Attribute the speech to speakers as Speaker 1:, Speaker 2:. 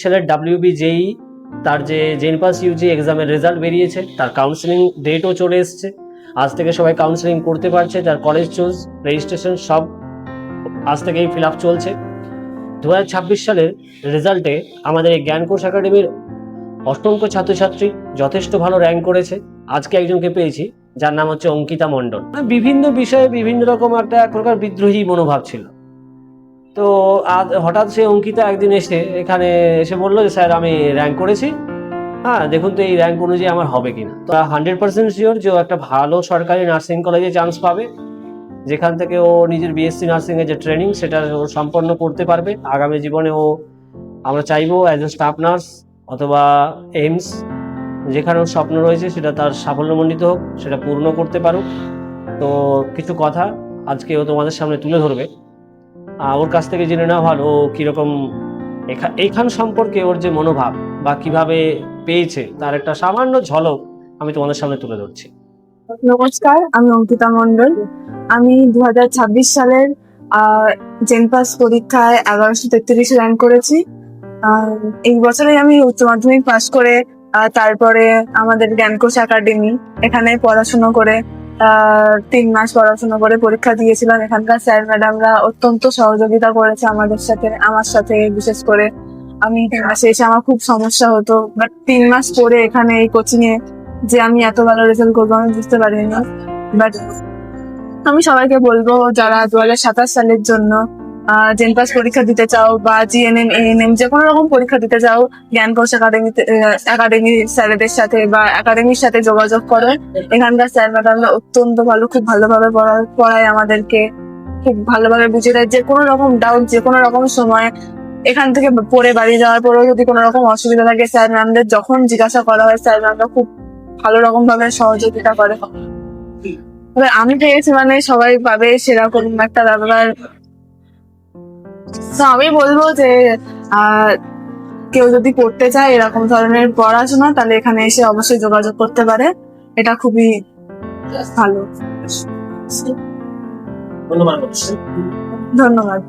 Speaker 1: সালের WBJEE তার যে জেনপাস ইউজি এক্সামের রেজাল্ট বেরিয়েছে, তার কাউন্সেলিং ডেটও চলে এসছে। আজ থেকে সবাই কাউন্সেলিং করতে পারছে, তার কলেজ চুজ রেজিস্ট্রেশন সব আজ থেকেই ফিল আপ চলছে। 2026 সালের রেজাল্টে আমাদের এই জ্ঞানকোষ একাডেমির অসংখ্য ছাত্রছাত্রী যথেষ্ট ভালো র্যাঙ্ক করেছে। আজকে একজনকে পেয়েছি যার নাম হচ্ছে অঙ্কিতা মণ্ডল। বিভিন্ন বিষয়ে বিভিন্ন রকম একটা এক প্রকার বিদ্রোহী মনোভাব ছিল। তো আজ হঠাৎ সে অঙ্কিতা একদিন এখানে এসে বললো যে স্যার আমি র্যাঙ্ক করেছি, হ্যাঁ দেখুন তো এই র্যাঙ্ক অনুযায়ী আমার হবে কিনা। তো 100% শিওর যে ও একটা ভালো সরকারি নার্সিং কলেজে চান্স পাবে, যেখান থেকে ও নিজের বিএসসি নার্সিং এর যে ট্রেনিং সেটা ও সম্পন্ন করতে পারবে। আগামী জীবনে ও আমরা চাইবো অ্যাজ এ স্টাফ নার্স অথবা এইমস, যেখানে ওর স্বপ্ন রয়েছে সেটা তার সাফল্যমণ্ডিত হোক, সেটা পূর্ণ করতে পারুক। তো কিছু কথা আজকে ও তোমাদের সামনে তুলে ধরবে। ওর কাছ থেকে জেনে নেওয়া ভালো ও কীরকম এইখান সম্পর্কে ওর যে মনোভাব বা কিভাবে পেয়েছে তার একটা সামান্য ঝলক আমি তোমাদের সামনে তুলে ধরছি।
Speaker 2: নমস্কার, আমি অঙ্কিতা মণ্ডল। আমি 2026 সালের জেনপাস পরীক্ষায় 1133 র্যাঙ্ক করেছি। এই বছরে আমি উচ্চ মাধ্যমিক পাশ করে তারপরে আমাদের জ্ঞানকোষ একাডেমি এখানে পড়াশোনা করে 3 মাস পড়াশোনা করে পরীক্ষা দিয়েছিলাম। এখানকার স্যার ম্যাডামরা অত্যন্ত সহযোগিতা করেছে আমার সাথে বিশেষ করে। আমি 3 মাসে এসে আমার খুব সমস্যা হতো, বাট 3 মাস পরে এখানে এই কোচিং এ যে আমি এত ভালো রেজাল্ট করবো আমি বুঝতে পারিনি। বাট আমি সবাইকে বলবো যারা 2027 সালের জন্য জেনপাস পরীক্ষা দিতে চাও বা জিএনএম এএনএম যে কোনো রকম পরীক্ষা দিতে চাও, জ্ঞানকোষ একাডেমি স্যারেদের সাথে বা একাডেমির সাথে যোগাযোগ করো। এখানকার স্যার ম্যাডামরা অত্যন্ত ভালো, খুব ভালোভাবে পড়ায় আমাদেরকে, খুব ভালোভাবে বুঝিয়ে দেয়। যে কোনো রকম ডাউট যে কোনো রকম সময় এখান থেকে পড়ে বাড়ি যাওয়ার পরেও যদি কোনো রকম অসুবিধা থাকে স্যার ম্যামদের যখন জিজ্ঞাসা করা হয় স্যার ম্যামরা খুব ভালো রকম ভাবে সহযোগিতা করে। আমি পেয়েছি মানে সবাই পাবে সেরকম একটা ব্যাপার। তো আমি বলবো যে কেউ যদি করতে চায় এরকম ধরনের পড়াশোনা তাহলে এখানে এসে অবশ্যই যোগাযোগ করতে পারে। এটা খুবই ভালো। ধন্যবাদ।